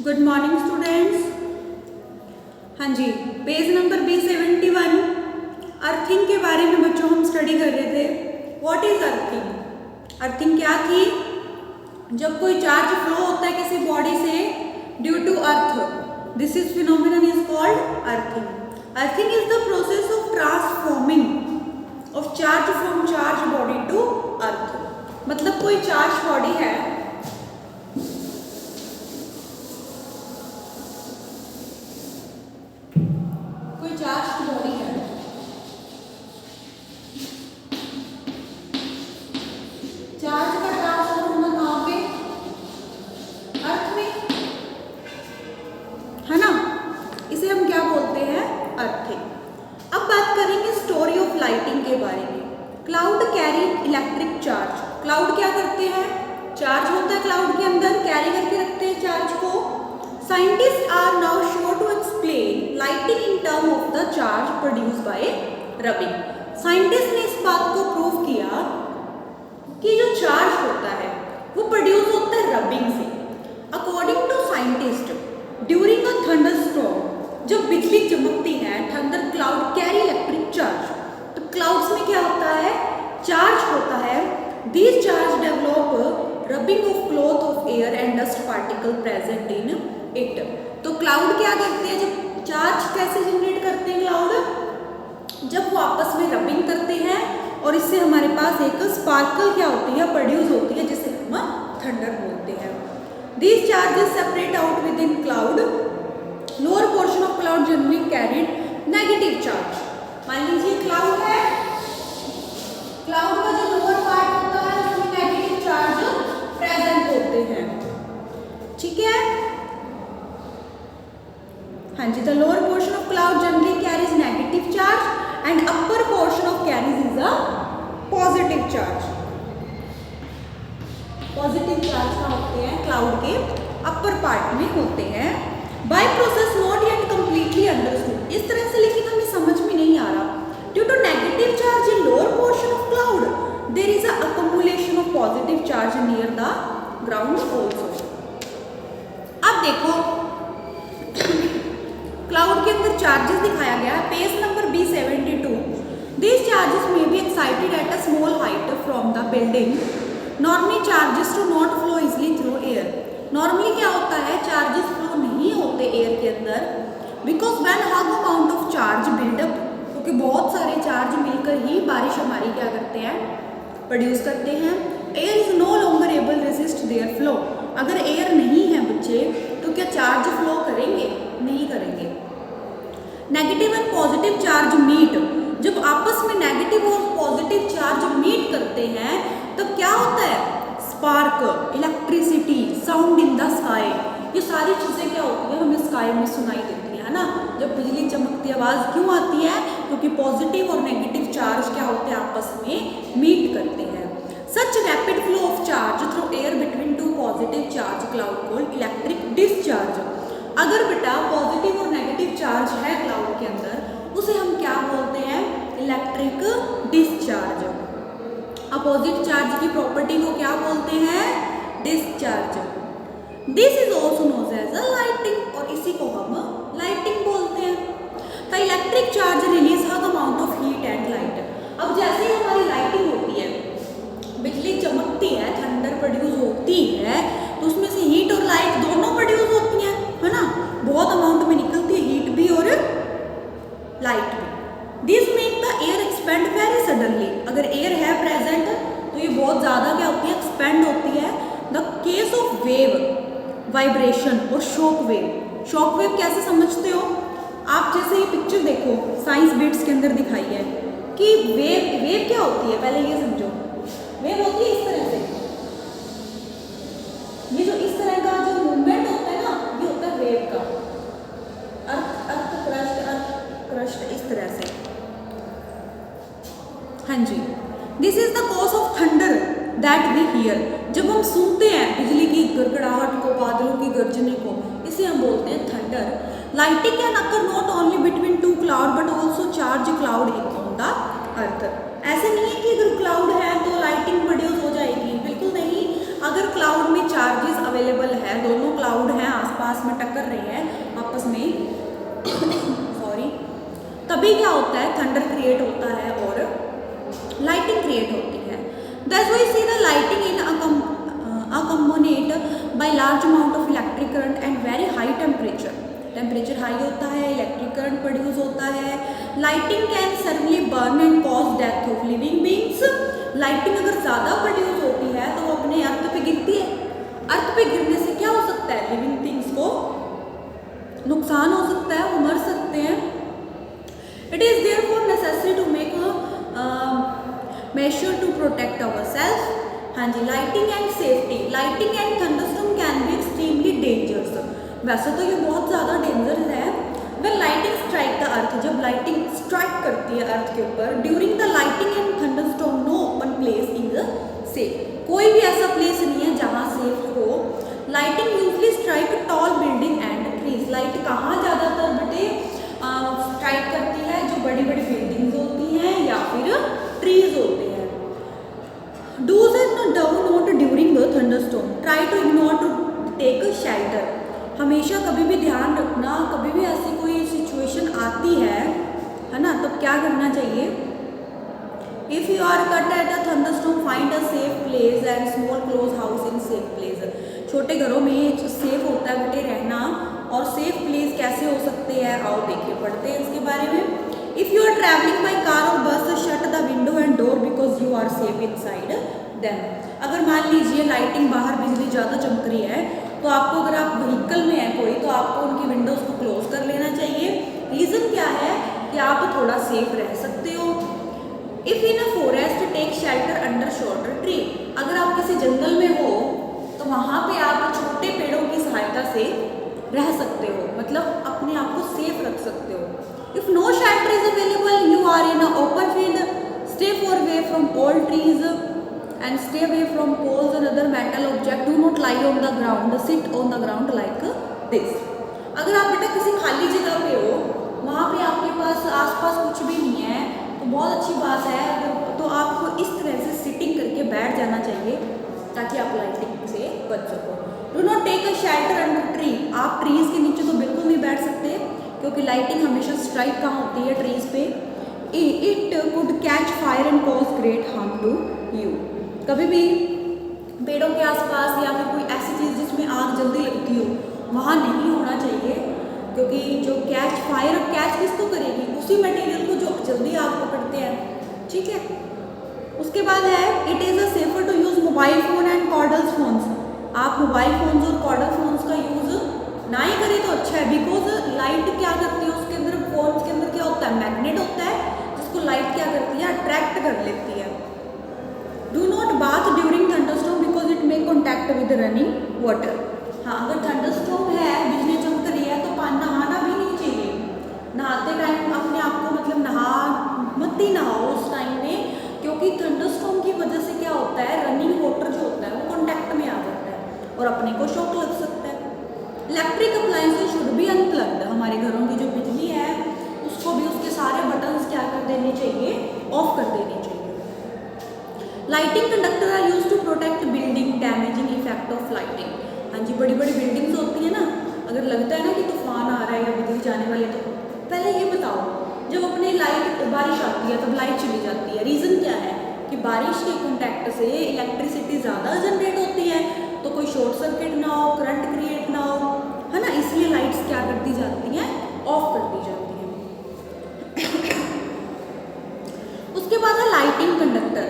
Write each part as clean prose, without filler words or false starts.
Good morning students. हाँ जी, page number B71 earthing के बारे में बच्चों हम स्टडी कर रहे थे। What is earthing? अर्थिंग क्या थी? जब कोई चार्ज फ्लो होता है किसी बॉडी से due to earth, this is phenomenon is called earthing. Earthing is the process of transforming of charge from charge body to earth. मतलब कोई चार्ज बॉडी है, चार्ज बॉडी है, चार्ज का ट्रांसफर होना कहाँ पे? अर्थ में, है ना? इसे हम क्या बोलते हैं? अर्थिंग। अब बात करेंगे स्टोरी ऑफ लाइटिंग के बारे में। Cloud carry electric charge. Cloud क्या करते हैं? चार्ज होता है क्लाउड के अंदर, कैरी करके रखते हैं चार्ज को। Scientists are now sure to explain lighting in terms of the charge produced by rubbing. Scientists ने इस बात को प्रूव किया कि जो चार्ज होता है वो प्रोड्यूस होता है रबिंग से। According to scientists, during a thunderstorm, जब बिजली चमकती है, thunder cloud carry electric charge. तो क्लाउड्स में क्या होता है? चार्ज होता है। These charge develop rubbing of cloth of air and dust particle present in it. तो क्लाउड क्या करते हैं? जब चार्ज कैसे जनरेट करते हैं क्लाउड? जब वो आपस में रबिंग करते हैं और इससे हमारे पास एक स्पार्कल क्या होती है? प्रोड्यूस होती है, जिसे हम थंडर बोलते हैं। These charges separate out within cloud. Lower portion of cloud generally carried negative charge. मान लीजिए क्लाउड है, क्लाउड का जो लोअर पार्ट होता है उसमें नेगेटिव चार्ज प्रेजेंट होते हैं, ठीक है? हाँ जी, the lower portion of cloud generally carries negative charge and upper portion of carries is a positive charge. Positive charge का होते हैं क्लाउड के अपर पार्ट में होते हैं। By process not yet completely understood. इस तरह से लेकिन हमें समझ में नहीं आ रहा। Due to negative charge in lower portion of cloud there is a accumulation of positive charge near the ground also. अब देखो क्लाउड के अंदर चार्जेस दिखाया गया है, page number B72। These charges may be excited at a small height from the building. Normally charges do not flow easily through air. Normally क्या होता है? चार्जेस फ्लो नहीं होते एयर के अंदर, because when high amount of charge build up, क्योंकि बहुत सारे चार्ज मिलकर ही बारिश हमारी क्या करते हैं? प्रोड्यूस करते हैं। Air is no longer able resist their flow. अगर एयर नहीं है बच्चे तो क्या चार्ज फ्लो करेंगे? नहीं करेंगे। Negative and positive charge meet. जब आपस में नेगेटिव और पॉजिटिव चार्ज मीट करते हैं तब क्या होता है? Spark, electricity, sound in the sky. ये सारी चीजें क्या होती है? हमें स्काई में सुनाई देती है ना? जब बिजली चमकती आवाज क्यों आती है? क्योंकि पॉजिटिव और नेगेटिव चार्ज क्या होते हैं? आपस में मीट करते हैं। Such rapid flow of charge through air between two positive charge cloud called electric discharge. अगर बेटा पॉजिटिव और नेगेटिव चार्ज है क्लाउड के अंदर, उसे हम क्या बोलते हैं? Electric discharge. अपोजिट चार्ज की प्रॉपर्टी को क्या बोलते हैं? Discharge. This is also known as a lightning, और इसी को हम लाइटिंग बोलते हैं। The electric charge release high amount of heat and light. अब जैसे ही हमारी लाइटिंग होती है, बिजली चमकती है, थंडर प्रोड्यूस होती है, तो उसमें से हीट और लाइट दोनों प्रोड्यूस होती हैं, है ना? बहुत अमाउंट में निकलती है हीट भी और लाइट भी। This make the air expand very suddenly. अगर एयर है प्रेजेंट तो ये बहुत ज़्यादा क्या होती है? एक्सपेंड होती है। The case of wave, vibration और शॉक वेव। शॉक वेव कैसे समझते हो आप? जैसे ये पिक्चर देखो, साइंस बिट्स के अंदर दिखाई है कि वेव क्या होती है? पहले ये समझो। वेव होती है इस तरह से, ये जो इस तरह का जो मूवमेंट होता है ना, ये होता है वेव का। अर्थ क्रस्ट इस तरह से। हाँ जी, this is the cause of thunder that we hear. जब हम सुनते हैं बिजली की गड़गड़ाहट को, बादलों की गर्जने को, इसे हम बोलते हैं thunder. Lighting can occur not only between two cloud but also charge cloud on the earth. ऐसे नहीं है कि अगर क्लाउड है तो लाइटिंग प्रोड्यूस हो जाएगी, बिल्कुल नहीं। अगर क्लाउड में चार्जेस अवेलेबल है, दोनों क्लाउड हैं आसपास में टक्कर रहे हैं आपस में सॉरी, तभी क्या होता है, थंडर क्रिएट होता है और लाइटिंग क्रिएट होती है। That's why see the lighting in accompanied by large amount of electric current and very high temperature। Temperature high होता है, इलेक्ट्रिक करंट प्रोड्यूस होता है। Lightning can severely burn and cause death of living beings. Lightning अगर ज़्यादा produce होती है तो वो अपने अर्थ पे गिरती है। अर्थ पे गिरने से क्या हो सकता है, लिविंग थिंग्स को नुकसान हो सकता है, वो मर सकते हैं। It is therefore necessary to make measure to protect our self. हाँ जी, lightning and safety. Lightning and thunderstorm can be extremely dangerous. वैसे तो ये बहुत ज़्यादा डेंजरस है। When lightning strike the earth, जब लाइटिंग स्ट्राइक करती है अर्थ के ऊपर, during the lightning and thunderstorm no open place is safe. कोई भी ऐसा प्लेस नहीं है जहाँ सेफ हो। Lightning usually strike tall building and trees. Light कहाँ ज़्यादातर बेटे स्ट्राइक करती है, जो बड़ी बड़ी बिल्डिंग्स होती हैं या फिर ट्रीज होते हैं। Dos and do not during thunderstorm, try to ignore to take shelter. हमेशा कभी भी ध्यान रखना, कभी भी ऐसी कोई सिचुएशन आती है ना, तब क्या करना चाहिए। If you are caught at a thunderstorm, find a safe place and small close house in safe place. छोटे घरों में सेफ होता है बेटे रहना, और सेफ प्लेस कैसे हो सकते हैं, आओ देखिए, पढ़ते हैं इसके बारे में। If you are travelling by car और bus, shut the window and door because you are safe inside them. अगर मान लीजिए लाइटिंग बाहर बिजली ज़्यादा चमक रही है, तो आपको, अगर आप व्हीकल में है कोई, तो आपको उनकी विंडोज़ को क्लोज कर लेना चाहिए। रीज़न क्या है कि आप थोड़ा सेफ रह सकते हो। If in a forest, take shelter under shorter tree. अगर आप किसी जंगल में हो तो वहाँ पे आप छोटे पेड़ों की सहायता से रह सकते हो, मतलब अपने आप को सेफ रख सकते हो। If no shelter is available, you are in a open field, stay far away from all trees and stay away from poles and other metal object. Do not lie on the ground, sit on the ground like this। अगर आप बेटा किसी खाली जगह पे हो, वहाँ पे आपके पास आसपास कुछ भी नहीं है, तो बहुत अच्छी बात है, अगर तो आपको इस तरह से सिटिंग करके बैठ जाना चाहिए ताकि आप लाइटिंग से बच सको। Do not take a shelter under tree. आप ट्रीज के नीचे तो बिल्कुल नहीं बैठ सकते, क्योंकि लाइटिंग हमेशा स्ट्राइक कहाँ होती है, ट्रीज पे। It could catch fire and cause great harm to you. कभी भी पेड़ों के आसपास या फिर कोई ऐसी चीज़ जिसमें आग जल्दी लगती हो, वहाँ नहीं होना चाहिए, क्योंकि जो कैच फायर, कैच किसको करेगी, उसी मटेरियल को जो जल्दी आग पकड़ते हैं, ठीक है। उसके बाद है, it is a safer to use mobile phone and cordless phones. आप मोबाइल फ़ोन्स और कॉर्डल फोन्स का यूज़ ना ही करें तो अच्छा है, बिकॉज लाइट क्या करती है, उसके अंदर फोन के अंदर क्या होता है, मैग्नेट होता है, जिसको लाइट क्या करती है, अट्रैक्ट कर लेती है। Do not bath during thunderstorm because it may contact with running water. हाँ, अगर थंडरस्टॉर्म है, बिजली चमक रही है, तो नहाना भी नहीं चाहिए। नहाते टाइम अपने आप को, मतलब मत ही नहाओ उस टाइम में, क्योंकि थंडरस्टॉर्म की वजह से क्या होता है, रनिंग वाटर जो होता है वो कॉन्टैक्ट में आ जाता है और अपने को शॉक लग सकता है। Electric appliances should be unplugged. हमारे घरों की जो बिजली है उसको भी उसके सारे बटन्स क्या कर देने चाहिए, ऑफ कर देने चाहिए। Lightning conductor are use to protect building damaging effect of lightning. हाँ जी, बड़ी बड़ी बिल्डिंग्स होती है ना, अगर लगता है ना कि तूफान आ रहा है या बिजली जाने वाली है, तो पहले ये बताओ, जब अपने बारिश आती है तब लाइट चली जाती है, रीज़न क्या है कि बारिश के कॉन्टैक्ट से इलेक्ट्रिसिटी ज़्यादा जनरेट होती है, तो कोई शॉर्ट सर्किट ना हो, करंट क्रिएट ना हो, है ना, इसलिए लाइट्स क्या कर दी जाती हैं, ऑफ कर दी जाती हैं। उसके बाद है लाइटिंग कंडक्टर।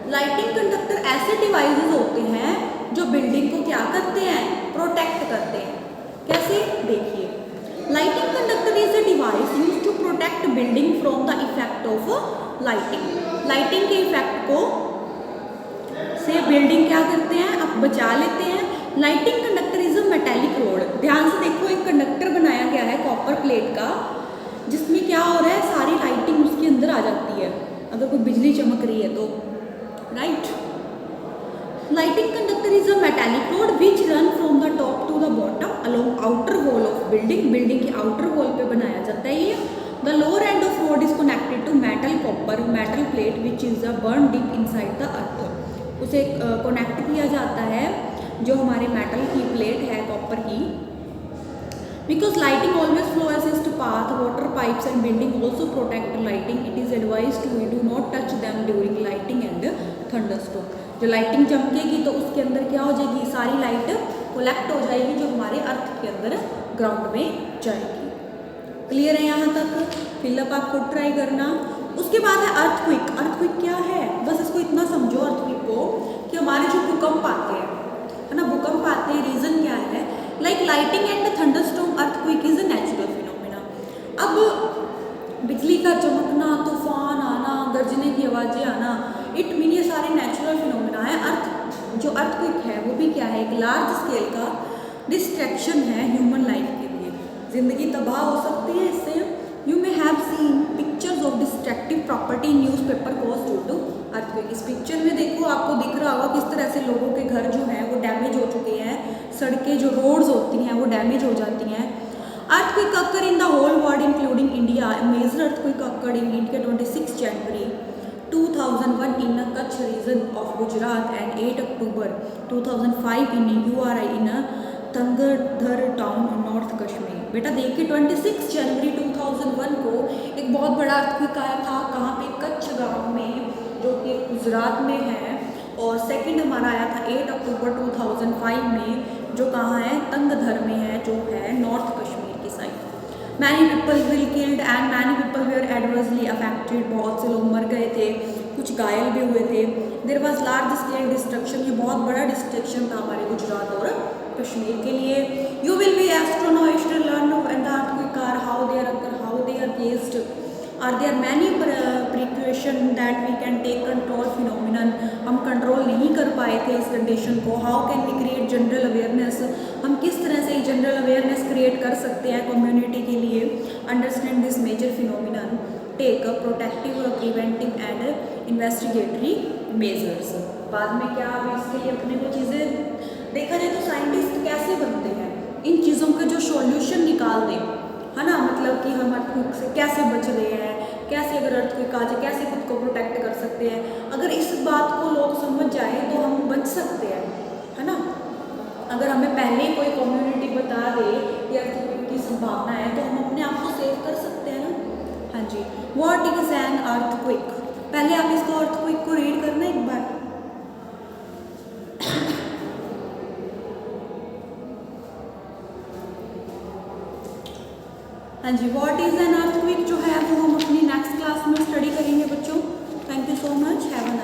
लाइटिंग कंडक्टर ऐसे डिवाइसेस होते हैं जो बिल्डिंग को क्या करते हैं, प्रोटेक्ट करते हैं। कैसे, देखिए, lightning conductor is a device used to protect building from the effect of lightning. Lightning के इफेक्ट को से बिल्डिंग क्या करते हैं, अब बचा लेते हैं। Lighting conductor is a metallic road. ध्यान से देखो, एक कंडक्टर बनाया गया है कॉपर प्लेट का, जिसमें क्या हो रहा है, सारी लाइटिंग उसके अंदर आ जाती है अगर कोई बिजली चमक रही है तो, right. Lightning conductor is a metallic rod which run from the top to the bottom along outer wall of building. Building के आउटर वॉल पे बनाया जाता है ये। The lower end of rod is connected to metal copper metal plate which is a burn deep inside the earth. उसे connect किया जाता है जो हमारे मेटल की प्लेट है कॉपर की, because lightning always flow assist path, water pipes and building also protect lightning, it is advise to do not touch them during lightning and thunderstorm. जो लाइटिंग चमकेगी तो उसके अंदर क्या हो जाएगी, सारी लाइट कोलेक्ट हो जाएगी जो हमारे अर्थ के अंदर ग्राउंड में जाएगी। क्लियर है यहाँ तक? फिलअप आप खुद ट्राई करना। उसके बाद है अर्थक्विक। अर्थक्विक क्या है, बस इसको इतना समझो अर्थक्विक को कि हमारे जो भूकंप आते हैं, है ना, भूकंप आते हैं, रीज़न क्या है, like lighting and thunderstorm, earthquake is a natural phenomena. अब बिजली का चमकना, तूफान आना, गर्जने की आवाज़ें आना, इट मीन ये सारे नेचुरल फिनोमिना है। जो अर्थक्विक है वो भी क्या है, एक लार्ज स्केल का डिस्ट्रैक्शन है ह्यूमन लाइफ के लिए। ज़िंदगी तबाह हो सकती है इससे। You may have seen pictures of destructive property in newspaper cause due to earthquake. इस पिक्चर में देखो, आपको दिख रहा होगा किस तरह से लोगों के घर जो हैं वो डैमेज हो चुके हैं, सड़कें जो रोड्स होती हैं वो डैमेज हो जाती हैं। Earthquake occur in the whole world including India. Major earthquake occur in India 26 January 2001 in a Kutch region of Gujarat and 8 October 2005 in URI in a Tangdhar town north Kashmir. बेटा देखिए 26 जनवरी 2001 को एक बहुत बड़ा अर्थक्वेक आया था, कहाँ पे, कच्छ गांव में, जो कि गुजरात में है। और सेकंड हमारा आया था 8 अक्टूबर 2005 में, जो कहाँ है, तंगधर में है, जो है नॉर्थ कश्मीर की side. Many people will killed and many people were adversely affected. बहुत से लोग मर गए थे, कुछ घायल भी हुए थे। There was large scale destruction. ये बहुत बड़ा डिस्ट्रक्शन था हमारे गुजरात और कश्मीर के लिए। You will be astonished to learn when the earthquake are, how they are occur, how they are caused, are there many precaution that we can take control phenomenon. हम control नहीं कर पाए थे इस कंडीशन को। How can we create general awareness, हम किस तरह से जनरल अवेयरनेस क्रिएट कर सकते हैं कम्युनिटी के लिए। Understand this major phenomenon, take protective, preventive and investigatory measures. बाद में क्या, अब इसके लिए अपने को चीज़ें देखा जाए तो साइंटिस्ट कैसे बनते हैं, इन चीज़ों का जो सॉल्यूशन निकाल दें, है ना, मतलब कि हम अर्थक्वेक से कैसे बच रहे हैं, कैसे अगर अर्थक्वेक आ जाए कैसे खुद को प्रोटेक्ट कर सकते हैं। अगर इस बात को लोग समझ जाए तो हम बच सकते हैं, है ना। अगर हमें पहले कोई कम्युनिटी बता दे कि अर्थक्वेक की संभावना है तो हम अपने आप को सेव कर सकते हैं ना। हाँ जी, व्हाट इज एन अर्थक्वेक। पहले आप इसको अर्थक्वेक को रीड करना एक बार। हाँ जी, व्हाट इज एन अर्थक्वेक जो है वो हम अपनी नेक्स्ट क्लास में स्टडी करेंगे बच्चों। Thank you so much, have a